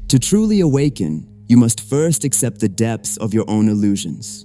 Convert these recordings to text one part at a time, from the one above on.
To truly awaken, you must first accept the depths of your own illusions.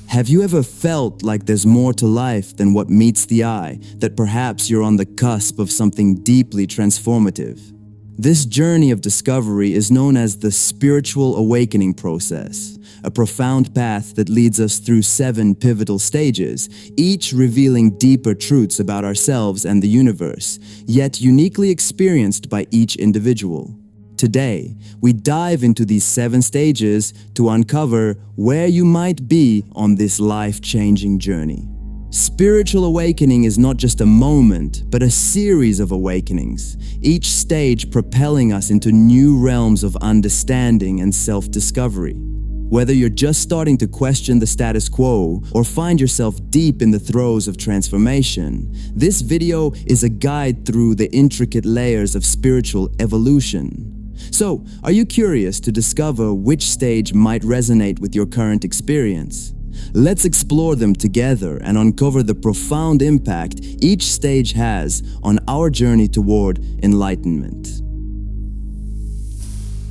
Have you ever felt like there's more to life than what meets the eye, that perhaps you're on the cusp of something deeply transformative? This journey of discovery is known as the spiritual awakening process, a profound path that leads us through 7 pivotal stages, each revealing deeper truths about ourselves and the universe, yet uniquely experienced by each individual. Today, we dive into these 7 stages to uncover where you might be on this life-changing journey. Spiritual awakening is not just a moment, but a series of awakenings, each stage propelling us into new realms of understanding and self-discovery. Whether you're just starting to question the status quo or find yourself deep in the throes of transformation, this video is a guide through the intricate layers of spiritual evolution. So, are you curious to discover which stage might resonate with your current experience? Let's explore them together and uncover the profound impact each stage has on our journey toward enlightenment.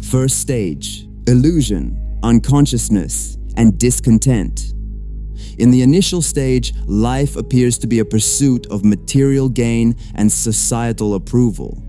First stage: illusion, unconsciousness, and discontent. In the initial stage, life appears to be a pursuit of material gain and societal approval.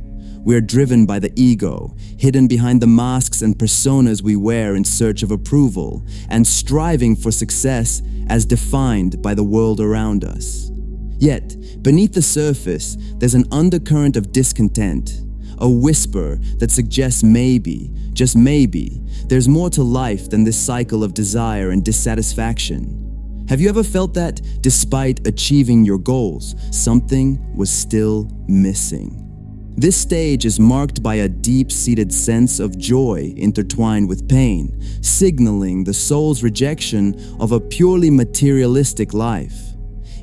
We are driven by the ego, hidden behind the masks and personas we wear in search of approval, and striving for success as defined by the world around us. Yet, beneath the surface, there's an undercurrent of discontent, a whisper that suggests maybe, just maybe, there's more to life than this cycle of desire and dissatisfaction. Have you ever felt that, despite achieving your goals, something was still missing? This stage is marked by a deep-seated sense of joy intertwined with pain, signaling the soul's rejection of a purely materialistic life.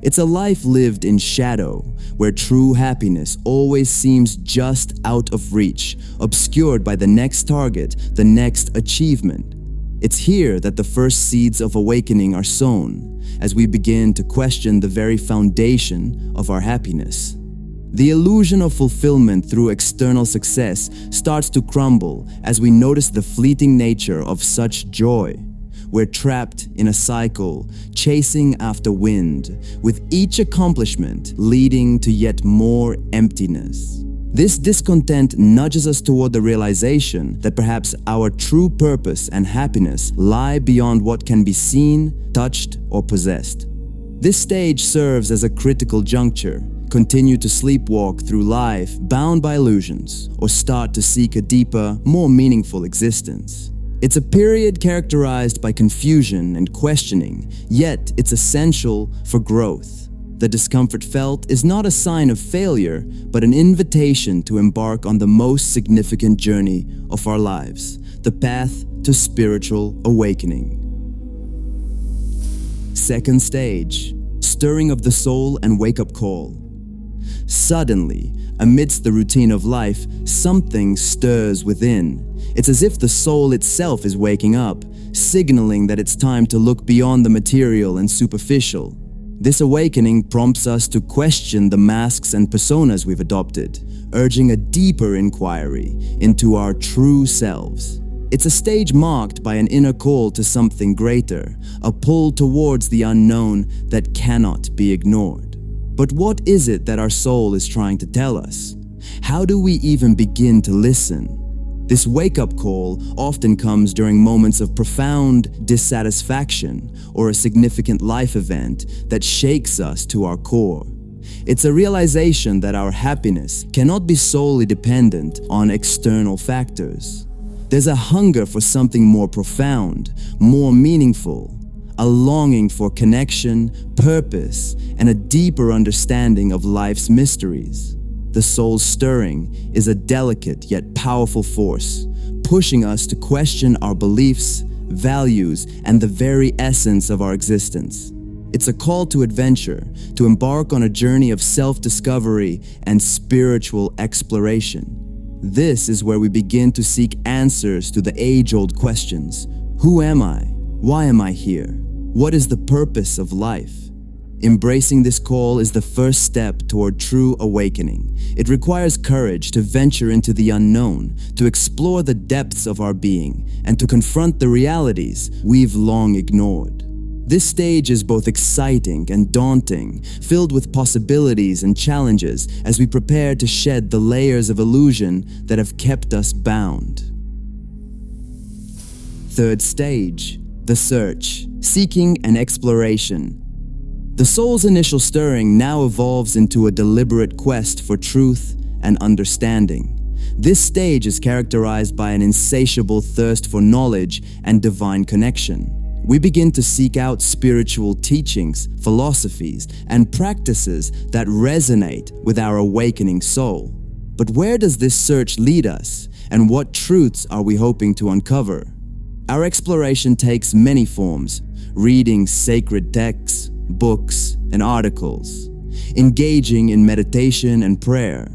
It's a life lived in shadow, where true happiness always seems just out of reach, obscured by the next target, the next achievement. It's here that the first seeds of awakening are sown, as we begin to question the very foundation of our happiness. The illusion of fulfillment through external success starts to crumble as we notice the fleeting nature of such joy. We're trapped in a cycle, chasing after wind, with each accomplishment leading to yet more emptiness. This discontent nudges us toward the realization that perhaps our true purpose and happiness lie beyond what can be seen, touched, or possessed. This stage serves as a critical juncture. Continue to sleepwalk through life bound by illusions, or start to seek a deeper, more meaningful existence. It's a period characterized by confusion and questioning, yet it's essential for growth. The discomfort felt is not a sign of failure, but an invitation to embark on the most significant journey of our lives, the path to spiritual awakening. Second stage: stirring of the soul and wake-up call. Suddenly, amidst the routine of life, something stirs within. It's as if the soul itself is waking up, signaling that it's time to look beyond the material and superficial. This awakening prompts us to question the masks and personas we've adopted, urging a deeper inquiry into our true selves. It's a stage marked by an inner call to something greater, a pull towards the unknown that cannot be ignored. But what is it that our soul is trying to tell us? How do we even begin to listen? This wake-up call often comes during moments of profound dissatisfaction or a significant life event that shakes us to our core. It's a realization that our happiness cannot be solely dependent on external factors. There's a hunger for something more profound, more meaningful, a longing for connection, purpose, and a deeper understanding of life's mysteries. The soul's stirring is a delicate yet powerful force, pushing us to question our beliefs, values, and the very essence of our existence. It's a call to adventure, to embark on a journey of self-discovery and spiritual exploration. This is where we begin to seek answers to the age-old questions. Who am I? Why am I here? What is the purpose of life? Embracing this call is the first step toward true awakening. It requires courage to venture into the unknown, to explore the depths of our being, and to confront the realities we've long ignored. This stage is both exciting and daunting, filled with possibilities and challenges as we prepare to shed the layers of illusion that have kept us bound. Third stage, the search, seeking and exploration. The soul's initial stirring now evolves into a deliberate quest for truth and understanding. This stage is characterized by an insatiable thirst for knowledge and divine connection. We begin to seek out spiritual teachings, philosophies, and practices that resonate with our awakening soul. But where does this search lead us, and what truths are we hoping to uncover? Our exploration takes many forms: reading sacred texts, books, and articles, engaging in meditation and prayer,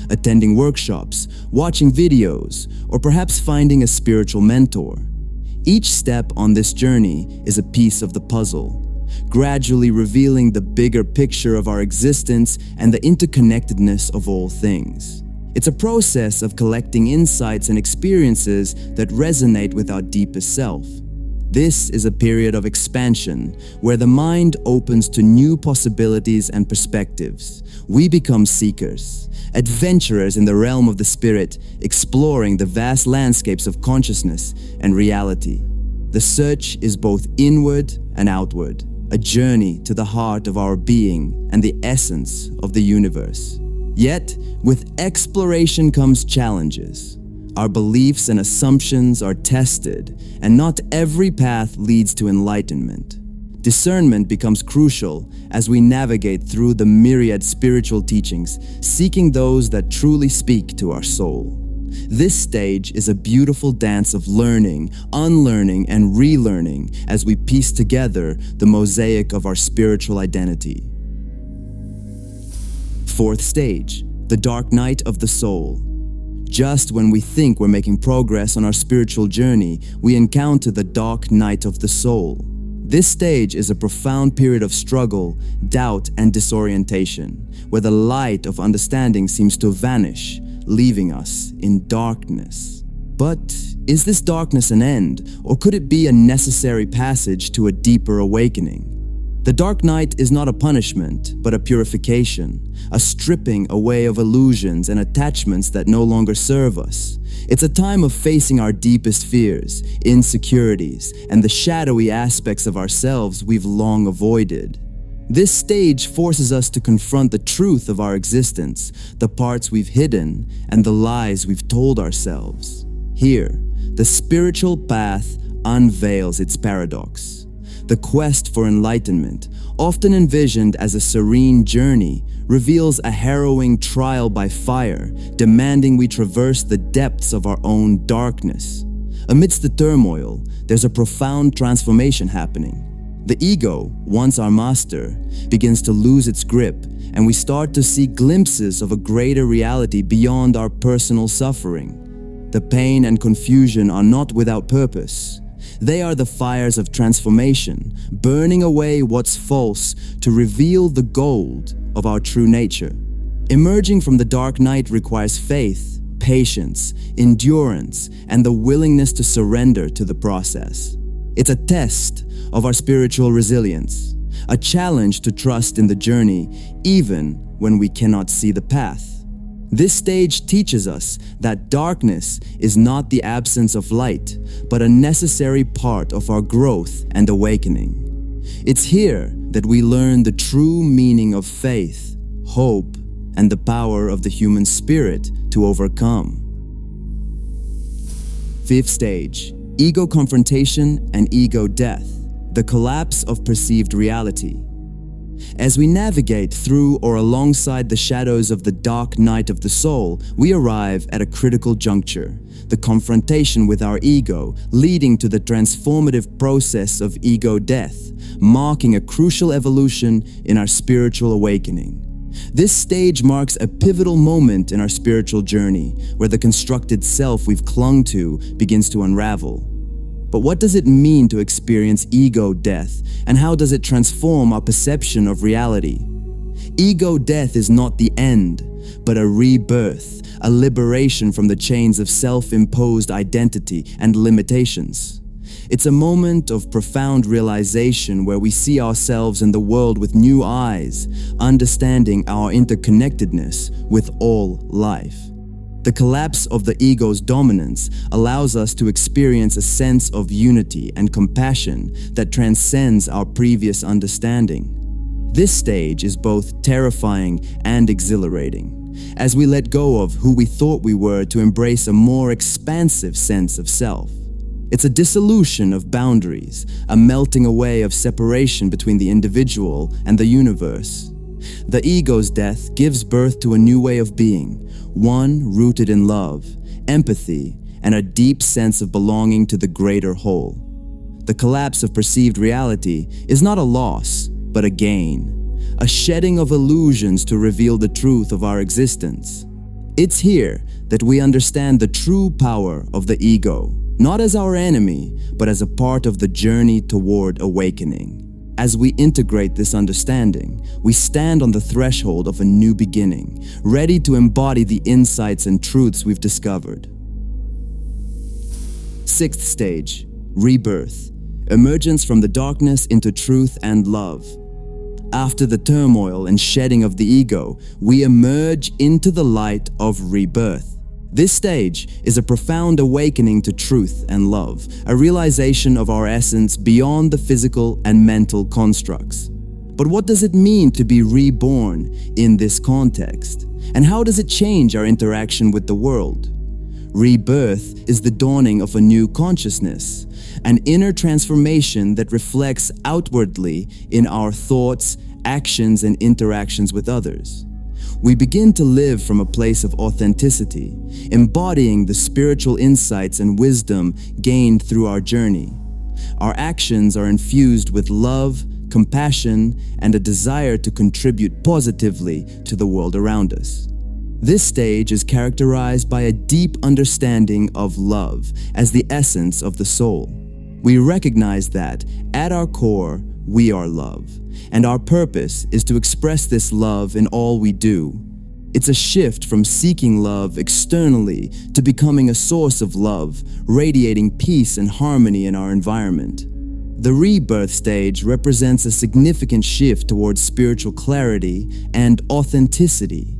attending workshops, watching videos, or perhaps finding a spiritual mentor. Each step on this journey is a piece of the puzzle, gradually revealing the bigger picture of our existence and the interconnectedness of all things. It's a process of collecting insights and experiences that resonate with our deepest self. This is a period of expansion where the mind opens to new possibilities and perspectives. We become seekers, adventurers in the realm of the spirit, exploring the vast landscapes of consciousness and reality. The search is both inward and outward, a journey to the heart of our being and the essence of the universe. Yet, with exploration comes challenges. Our beliefs and assumptions are tested, and not every path leads to enlightenment. Discernment becomes crucial as we navigate through the myriad spiritual teachings, seeking those that truly speak to our soul. This stage is a beautiful dance of learning, unlearning, and relearning as we piece together the mosaic of our spiritual identity. Fourth stage, the dark night of the soul. Just when we think we're making progress on our spiritual journey, we encounter the dark night of the soul. This stage is a profound period of struggle, doubt, and disorientation, where the light of understanding seems to vanish, leaving us in darkness. But is this darkness an end, or could it be a necessary passage to a deeper awakening? The dark night is not a punishment, but a purification, a stripping away of illusions and attachments that no longer serve us. It's a time of facing our deepest fears, insecurities, and the shadowy aspects of ourselves we've long avoided. This stage forces us to confront the truth of our existence, the parts we've hidden, and the lies we've told ourselves. Here, the spiritual path unveils its paradox. The quest for enlightenment, often envisioned as a serene journey, reveals a harrowing trial by fire, demanding we traverse the depths of our own darkness. Amidst the turmoil, there's a profound transformation happening. The ego, once our master, begins to lose its grip, and we start to see glimpses of a greater reality beyond our personal suffering. The pain and confusion are not without purpose. They are the fires of transformation, burning away what's false to reveal the gold of our true nature. Emerging from the dark night requires faith, patience, endurance, and the willingness to surrender to the process. It's a test of our spiritual resilience, a challenge to trust in the journey even when we cannot see the path. This stage teaches us that darkness is not the absence of light, but a necessary part of our growth and awakening. It's here that we learn the true meaning of faith, hope, and the power of the human spirit to overcome. Fifth stage, ego confrontation and ego death, the collapse of perceived reality. As we navigate through or alongside the shadows of the dark night of the soul, we arrive at a critical juncture, the confrontation with our ego, leading to the transformative process of ego death, marking a crucial evolution in our spiritual awakening. This stage marks a pivotal moment in our spiritual journey, where the constructed self we've clung to begins to unravel. But what does it mean to experience ego death, and how does it transform our perception of reality? Ego death is not the end, but a rebirth, a liberation from the chains of self-imposed identity and limitations. It's a moment of profound realization where we see ourselves and the world with new eyes, understanding our interconnectedness with all life. The collapse of the ego's dominance allows us to experience a sense of unity and compassion that transcends our previous understanding. This stage is both terrifying and exhilarating, as we let go of who we thought we were to embrace a more expansive sense of self. It's a dissolution of boundaries, a melting away of separation between the individual and the universe. The ego's death gives birth to a new way of being, one rooted in love, empathy, and a deep sense of belonging to the greater whole. The collapse of perceived reality is not a loss, but a gain, a shedding of illusions to reveal the truth of our existence. It's here that we understand the true power of the ego, not as our enemy, but as a part of the journey toward awakening. As we integrate this understanding, we stand on the threshold of a new beginning, ready to embody the insights and truths we've discovered. Sixth stage, rebirth, emergence from the darkness into truth and love. After the turmoil and shedding of the ego, we emerge into the light of rebirth. This stage is a profound awakening to truth and love, a realization of our essence beyond the physical and mental constructs. But what does it mean to be reborn in this context? And how does it change our interaction with the world? Rebirth is the dawning of a new consciousness, an inner transformation that reflects outwardly in our thoughts, actions, and interactions with others. We begin to live from a place of authenticity, embodying the spiritual insights and wisdom gained through our journey. Our actions are infused with love, compassion, and a desire to contribute positively to the world around us. This stage is characterized by a deep understanding of love as the essence of the soul. We recognize that, at our core, we are love, and our purpose is to express this love in all we do. It's a shift from seeking love externally to becoming a source of love, radiating peace and harmony in our environment. The rebirth stage represents a significant shift towards spiritual clarity and authenticity.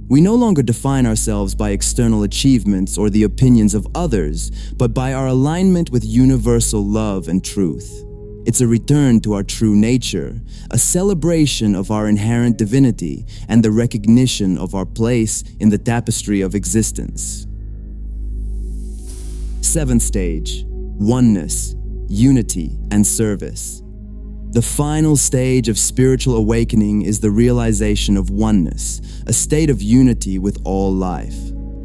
We no longer define ourselves by external achievements or the opinions of others, but by our alignment with universal love and truth. It's a return to our true nature, a celebration of our inherent divinity, and the recognition of our place in the tapestry of existence. Seventh stage, oneness, unity, and service. The final stage of spiritual awakening is the realization of oneness, a state of unity with all life.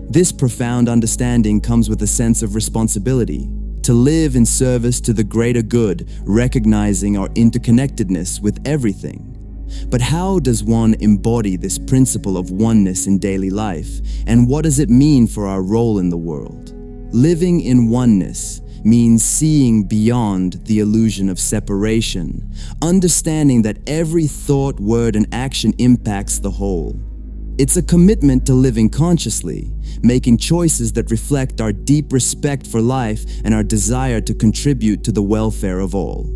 This profound understanding comes with a sense of responsibility, to live in service to the greater good, recognizing our interconnectedness with everything. But how does one embody this principle of oneness in daily life, and what does it mean for our role in the world? Living in oneness means seeing beyond the illusion of separation, understanding that every thought, word, and action impacts the whole. It's a commitment to living consciously, making choices that reflect our deep respect for life and our desire to contribute to the welfare of all.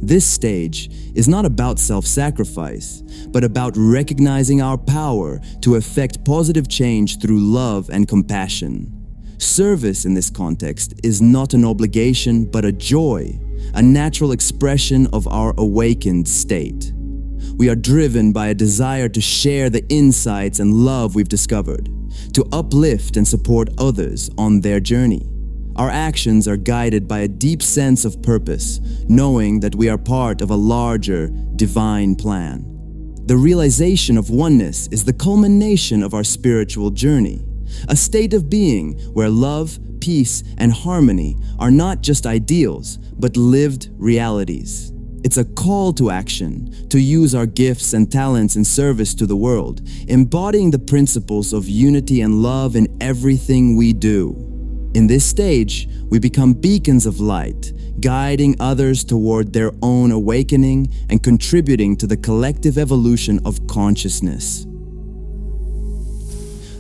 This stage is not about self-sacrifice, but about recognizing our power to effect positive change through love and compassion. Service in this context is not an obligation, but a joy, a natural expression of our awakened state. We are driven by a desire to share the insights and love we've discovered, to uplift and support others on their journey. Our actions are guided by a deep sense of purpose, knowing that we are part of a larger, divine plan. The realization of oneness is the culmination of our spiritual journey, a state of being where love, peace, and harmony are not just ideals, but lived realities. It's a call to action, to use our gifts and talents in service to the world, embodying the principles of unity and love in everything we do. In this stage, we become beacons of light, guiding others toward their own awakening and contributing to the collective evolution of consciousness.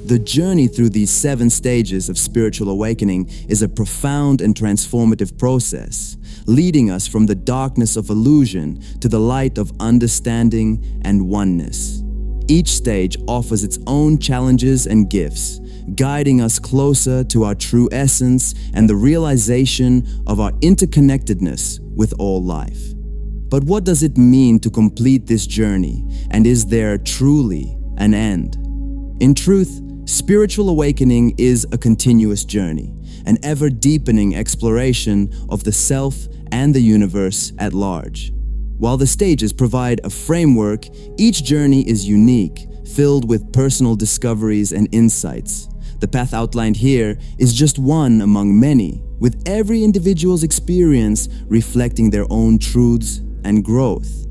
The journey through these 7 stages of spiritual awakening is a profound and transformative process, leading us from the darkness of illusion to the light of understanding and oneness. Each stage offers its own challenges and gifts, guiding us closer to our true essence and the realization of our interconnectedness with all life. But what does it mean to complete this journey, and is there truly an end? In truth, spiritual awakening is a continuous journey, an ever-deepening exploration of the self and the universe at large. While the stages provide a framework, each journey is unique, filled with personal discoveries and insights. The path outlined here is just one among many, with every individual's experience reflecting their own truths and growth.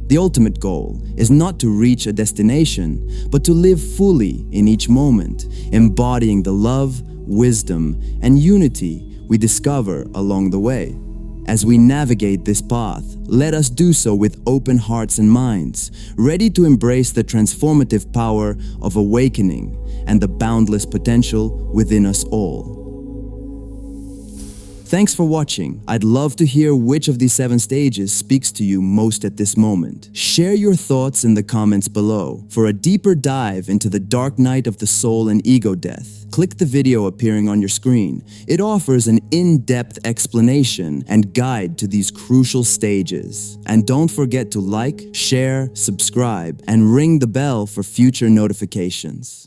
The ultimate goal is not to reach a destination, but to live fully in each moment, embodying the love, wisdom, and unity we discover along the way. As we navigate this path, let us do so with open hearts and minds, ready to embrace the transformative power of awakening and the boundless potential within us all. Thanks for watching. I'd love to hear which of these 7 stages speaks to you most at this moment. Share your thoughts in the comments below. For a deeper dive into the dark night of the soul and ego death, click the video appearing on your screen. It offers an in-depth explanation and guide to these crucial stages. And don't forget to like, share, subscribe, and ring the bell for future notifications.